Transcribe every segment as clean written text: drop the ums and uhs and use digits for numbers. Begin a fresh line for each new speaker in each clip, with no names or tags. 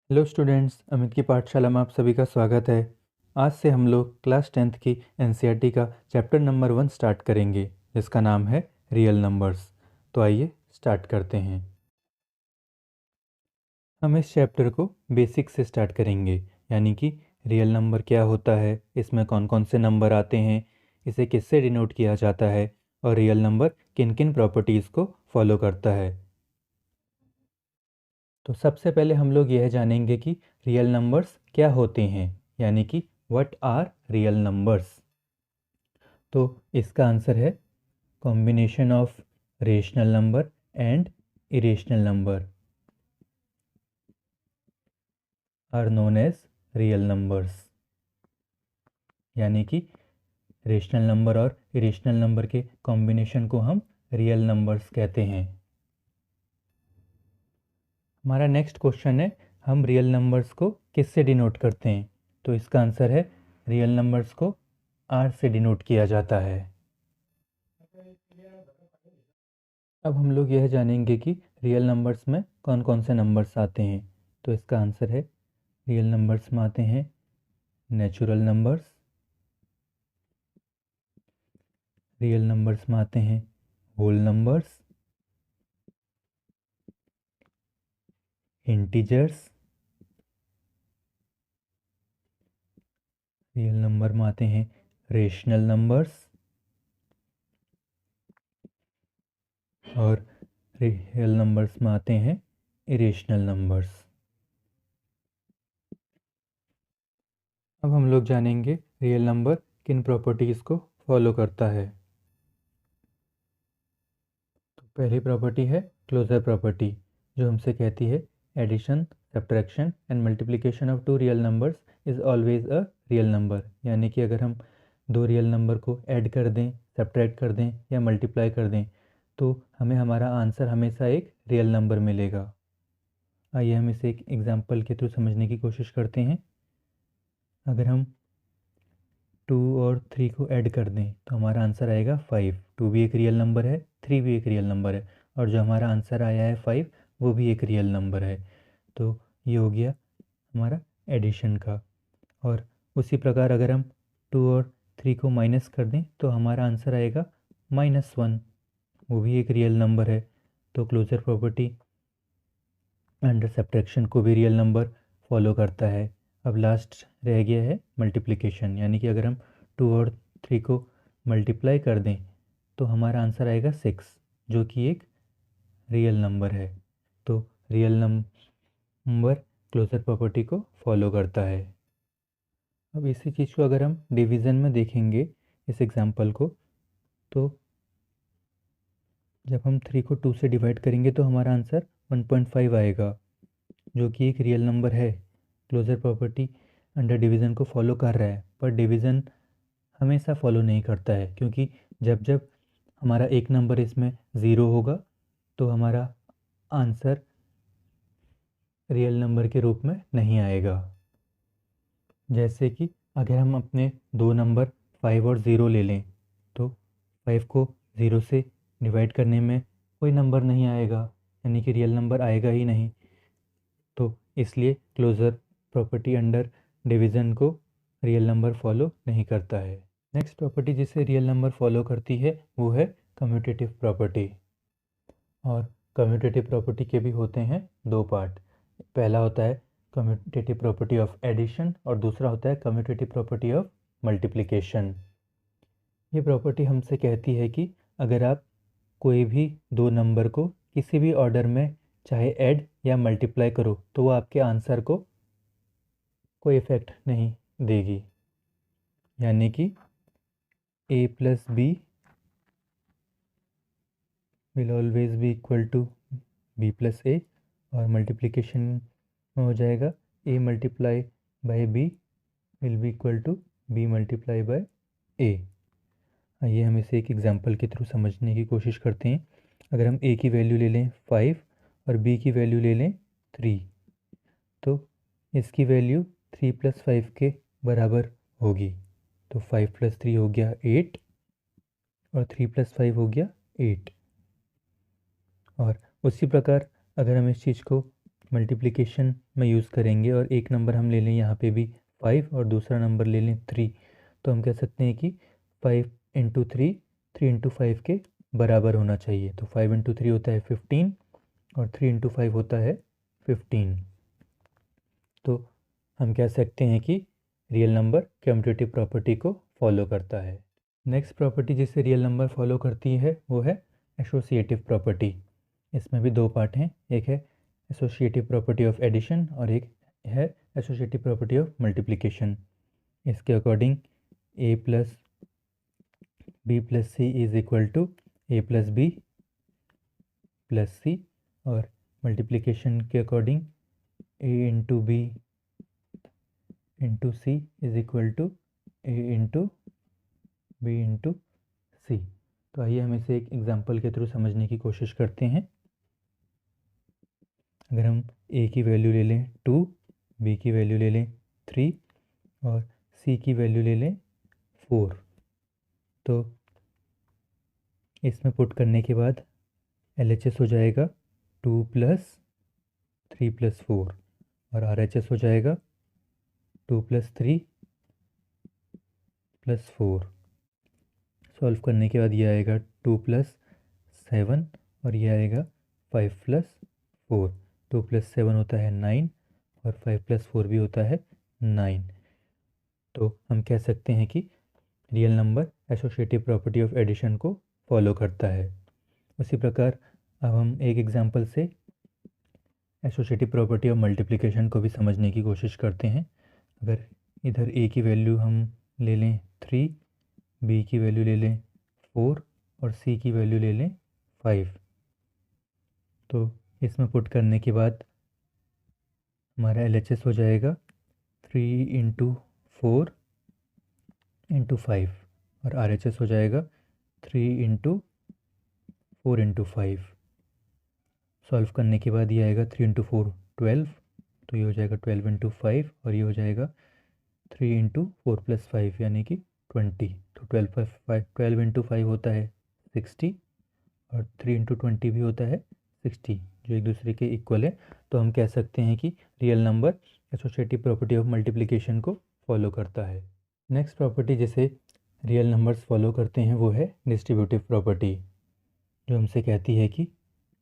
Hello students, Amit की पाठशाला में आप सभी का स्वागत है। आज से हम लोग क्लास 10th की एनसीईआरटी का चैप्टर नंबर 1 स्टार्ट करेंगे, जिसका नाम है रियल नंबर्स। तो आइए स्टार्ट करते हैं। हम इस चैप्टर को बेसिक से स्टार्ट करेंगे, यानी कि रियल नंबर क्या होता है, इसमें कौन कौन से नंबर आते हैं, इसे किससे डिनोट किया जाता है और रियल नंबर किन किन प्रॉपर्टीज़ को फॉलो करता है। तो सबसे पहले हम लोग यह जानेंगे कि रियल नंबर्स क्या होते हैं, यानी कि व्हाट आर रियल नंबर्स। तो इसका आंसर है combination of rational number and irrational number are known as real numbers. यानी कि रेशनल नंबर और इरेशनल नंबर के कॉम्बिनेशन को हम रियल नंबर्स कहते हैं। हमारा नेक्स्ट क्वेश्चन है, हम रियल नंबर्स को किससे डिनोट करते हैं। तो इसका आंसर है रियल नंबर्स को आर से डिनोट किया जाता है। अब हम लोग यह जानेंगे कि रियल नंबर्स में कौन कौन से नंबर्स आते हैं। तो इसका आंसर है रियल नंबर्स में आते हैं नेचुरल नंबर्स, रियल नंबर्स में आते हैं whole numbers, integers, real number में आते हैं रेशनल नंबर्स और रियल नंबर्स में आते हैं इरेशनल नंबर्स। अब हम लोग जानेंगे रियल नंबर किन प्रॉपर्टीज़ को फॉलो करता है। तो पहली प्रॉपर्टी है क्लोजर प्रॉपर्टी, जो हमसे कहती है addition, subtraction and multiplication of two real numbers is always a real number. यानी कि अगर हम दो रियल नंबर को ऐड कर दें, सब्ट्रैक्ट कर दें या मल्टीप्लाई कर दें, तो हमें हमारा आंसर हमेशा एक रियल नंबर मिलेगा। आइए हम इसे एक एग्जांपल के थ्रू समझने की कोशिश करते हैं। अगर हम 2 और 3 को ऐड कर दें तो हमारा आंसर आएगा 5। 2 भी एक रियल नंबर है, 3 भी एक रियल नंबर है, और जो हमारा आंसर आया है 5, वो भी एक रियल नंबर है। तो ये हो गया हमारा एडिशन का। और उसी प्रकार अगर हम 2 और 3 को माइनस कर दें तो हमारा आंसर आएगा -1, वो भी एक रियल नंबर है। तो क्लोजर प्रॉपर्टी अंडर सब्ट्रैक्शन को भी रियल नंबर फॉलो करता है। अब लास्ट रह गया है मल्टीप्लिकेशन, यानी कि अगर हम 2 और 3 को मल्टीप्लाई कर दें तो हमारा आंसर आएगा 6, जो कि एक रियल नंबर है। तो रियल नंबर क्लोजर प्रॉपर्टी को फॉलो करता है। अब इसी चीज़ को अगर हम डिवीज़न में देखेंगे, इस एग्जांपल को, तो जब हम 3 को 2 से डिवाइड करेंगे तो हमारा आंसर 1.5 आएगा, जो कि एक रियल नंबर है। क्लोजर प्रॉपर्टी अंडर डिवीज़न को फॉलो कर रहा है, पर डिवीज़न हमेशा फॉलो नहीं करता है, क्योंकि जब जब हमारा एक नंबर इसमें ज़ीरो होगा तो हमारा आंसर रियल नंबर के रूप में नहीं आएगा। जैसे कि अगर हम अपने दो नंबर 5 और 0 ले लें तो 5 को 0 से डिवाइड करने में कोई नंबर नहीं आएगा, यानी कि रियल नंबर आएगा ही नहीं। तो इसलिए क्लोजर प्रॉपर्टी अंडर डिवीज़न को रियल नंबर फॉलो नहीं करता है। नेक्स्ट प्रॉपर्टी जिसे रियल नंबर फॉलो करती है वो है कम्यूटेटिव प्रॉपर्टी। और कम्यूटेटिव प्रॉपर्टी के भी होते हैं दो पार्ट। पहला होता है कम्यूटेटिव प्रॉपर्टी ऑफ एडिशन और दूसरा होता है कम्यूटेटिव प्रॉपर्टी ऑफ मल्टीप्लिकेशन। ये प्रॉपर्टी हमसे कहती है कि अगर आप कोई भी दो नंबर को किसी भी ऑर्डर में चाहे ऐड या मल्टीप्लाई करो तो वो आपके आंसर को कोई इफ़ेक्ट नहीं देगी। यानी कि a plus B will always be equal to b plus A, और मल्टीप्लिकेशन में हो जाएगा a multiply by b will be equal to b multiply by a। आइए हम इसे एक एग्जांपल के थ्रू समझने की कोशिश करते हैं। अगर हम a की वैल्यू ले लें 5 और b की वैल्यू ले लें 3, तो इसकी वैल्यू 3 प्लस 5 के बराबर होगी। तो 5 प्लस 3 हो गया 8 और 3 प्लस 5 हो गया 8। और उसी प्रकार अगर हम इस चीज़ को मल्टीप्लिकेशन में यूज़ करेंगे और एक नंबर हम ले लें यहाँ पे भी 5 और दूसरा नंबर ले लें 3, तो हम कह सकते हैं कि 5 इंटू 3 3 इंटू 5 के बराबर होना चाहिए। तो 5 इंटू 3 होता है 15 और 3 इंटू 5 होता है 15। तो हम कह सकते हैं कि रियल नंबर कम्यूटेटिव प्रॉपर्टी को फॉलो करता है। नेक्स्ट प्रॉपर्टी जिसे रियल नंबर फॉलो करती है वो है एसोसिएटिव प्रॉपर्टी। इसमें भी दो पार्ट हैं, एक है एसोसिएटिव प्रॉपर्टी ऑफ एडिशन और एक है एसोसिएटिव प्रॉपर्टी ऑफ मल्टीप्लिकेशन। इसके according a plus B plus C is equal to A plus B plus C, और मल्टीप्लिकेशन के according a into B into C is equal to A into B into C. तो आइए हम इसे एक example के through समझने की कोशिश करते हैं। अगर हम a की वैल्यू ले लें 2, b की वैल्यू ले लें 3 और c की वैल्यू ले लें 4, तो इसमें पुट करने के बाद LHS हो जाएगा 2 प्लस 3 प्लस 4 और RHS हो जाएगा 2 प्लस 3 प्लस 4। सॉल्व करने के बाद ये आएगा 2 प्लस 7 और ये आएगा 5 प्लस 4। 2 प्लस 7 होता है 9 और 5 प्लस 4 भी होता है 9। तो हम कह सकते हैं कि real number associative property of addition को फॉलो करता है। उसी प्रकार अब हम एक एग्जांपल से एसोसिएटिव प्रॉपर्टी ऑफ मल्टीप्लिकेशन को भी समझने की कोशिश करते हैं। अगर इधर a की वैल्यू हम ले लें 3, b की वैल्यू ले लें 4 और c की वैल्यू ले लें 5, तो इसमें पुट करने के बाद हमारा LHS हो जाएगा 3 इंटू 4 इंटू 5 और RHS हो जाएगा 3 इंटू 4 इंटू 5। सॉल्व करने के बाद ये आएगा 3 इंटू 4 12, तो ये हो जाएगा 12 इंटू 5 और ये हो जाएगा 3 इंटू 4 प्लस 5 यानी कि 20। तो 12 इंटू 5 होता है 60 और 3 इंटू 20 भी होता है 60, जो एक दूसरे के इक्वल है। तो हम कह सकते हैं कि real number associative property of multiplication को फॉलो करता है। नेक्स्ट प्रॉपर्टी जिसे रियल नंबर्स फॉलो करते हैं वो है डिस्ट्रीब्यूटिव प्रॉपर्टी, जो हमसे कहती है कि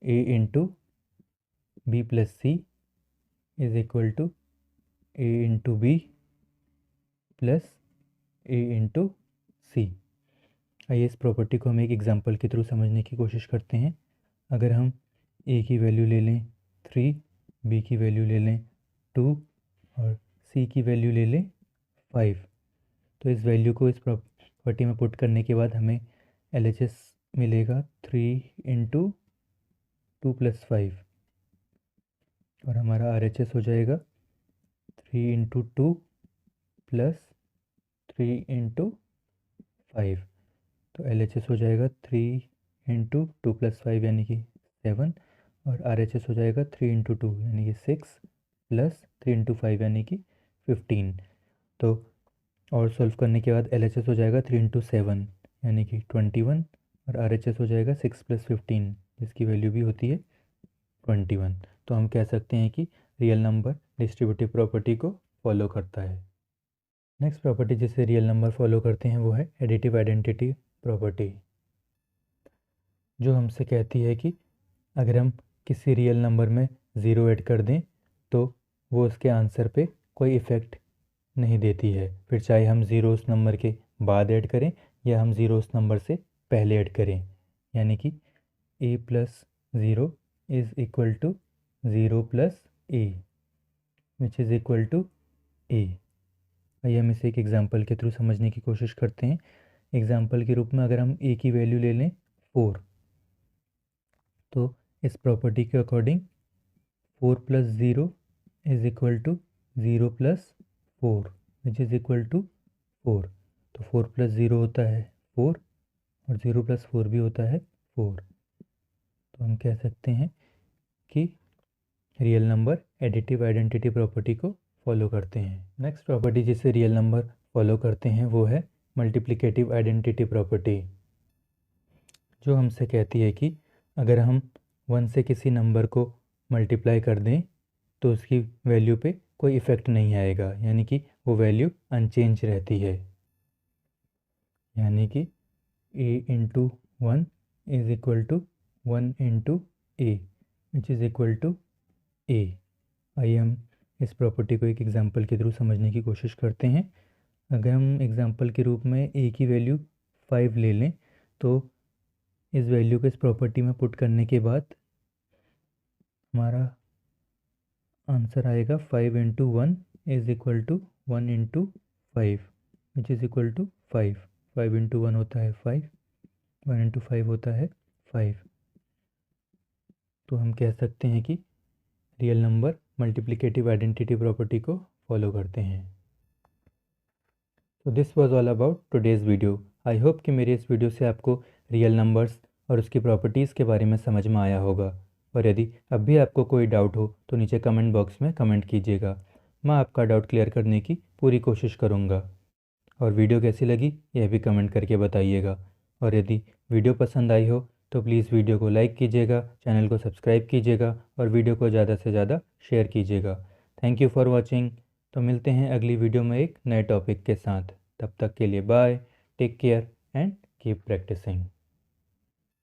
a into B plus C is equal to a into B plus a into C. आइए इस प्रॉपर्टी को हम एक एग्जांपल के थ्रू समझने की कोशिश करते हैं। अगर हम a की वैल्यू ले लें 3, b की वैल्यू ले लें 2 और c की वैल्यू ले लें 5, तो इस वैल्यू को इस प्रॉपर्टी में पुट करने के बाद हमें LHS मिलेगा 3 इंटू 2 प्लस 5 और हमारा RHS हो जाएगा 3 इंटू 2 प्लस 3 इंटू 5। तो LHS हो जाएगा 3 इंटू 2 प्लस 5 यानी कि 7 और RHS हो जाएगा 3 इंटू 2 यानी कि 6 प्लस 3 इंटू 5 यानी कि 15। तो और सॉल्व करने के बाद LHS हो जाएगा 3 इंटू 7 यानी कि 21 और RHS हो जाएगा 6 प्लस 15 जिसकी वैल्यू भी होती है 21। तो हम कह सकते हैं कि रियल नंबर डिस्ट्रीब्यूटिव प्रॉपर्टी को फॉलो करता है। नेक्स्ट प्रॉपर्टी जिसे रियल नंबर फॉलो करते हैं वो है एडिटिव आइडेंटिटी प्रॉपर्टी, जो हमसे कहती है कि अगर हम किसी रियल नंबर में ज़ीरो ऐड कर दें तो वो उसके आंसर पे कोई इफ़ेक्ट नहीं देती है, फिर चाहे हम ज़ीरो उस नंबर के बाद ऐड करें या हम ज़ीरो उस नंबर से पहले ऐड करें। यानी कि a plus zero is equal to zero plus a which is equal to a। आइए हम इसे एक एग्जांपल के थ्रू समझने की कोशिश करते हैं। एग्जांपल के रूप में अगर हम a की वैल्यू ले लें 4, तो इस प्रॉपर्टी के according 4 plus zero is equal to zero plus 4 which is equal to 4। तो 4 प्लस ज़ीरो होता है 4 और 0 प्लस 4 भी होता है 4। तो हम कह सकते हैं कि real number additive identity property को फॉलो करते हैं। नेक्स्ट प्रॉपर्टी जिसे रियल नंबर फॉलो करते हैं वो है मल्टीप्लिकेटिव आइडेंटिटी प्रॉपर्टी, जो हमसे कहती है कि अगर हम 1 से किसी नंबर को मल्टीप्लाई कर दें तो उसकी वैल्यू पे कोई इफ़ेक्ट नहीं आएगा, यानी कि वो वैल्यू अनचेंज रहती है। यानी कि a into 1 is equal to 1 into a which is equal to a। आइए हम इस प्रॉपर्टी को एक एग्जांपल के थ्रू समझने की कोशिश करते हैं। अगर हम एग्जांपल के रूप में a की वैल्यू 5 ले लें तो इस वैल्यू को इस प्रॉपर्टी में पुट करने के बाद हमारा आंसर आएगा 5 into 1 is equal to 1 into 5 which is equal to 5। 5 into 1 होता है 5, 1 इंटू 5 होता है 5। तो हम कह सकते हैं कि real number multiplicative identity property को फॉलो करते हैं। तो this was all about today's video. I hope कि मेरी इस वीडियो से आपको रियल नंबर्स और उसकी प्रॉपर्टीज़ के बारे में समझ में आया होगा। और यदि अब भी आपको कोई डाउट हो तो नीचे कमेंट बॉक्स में कमेंट कीजिएगा, मैं आपका डाउट क्लियर करने की पूरी कोशिश करूँगा। और वीडियो कैसी लगी यह भी कमेंट करके बताइएगा। और यदि वीडियो पसंद आई हो तो प्लीज़ वीडियो को लाइक कीजिएगा, चैनल को सब्सक्राइब कीजिएगा और वीडियो को ज़्यादा से ज़्यादा शेयर कीजिएगा। Thank you for watching. तो मिलते हैं अगली वीडियो में एक नए टॉपिक के साथ। तब तक के लिए bye, take care and keep practising.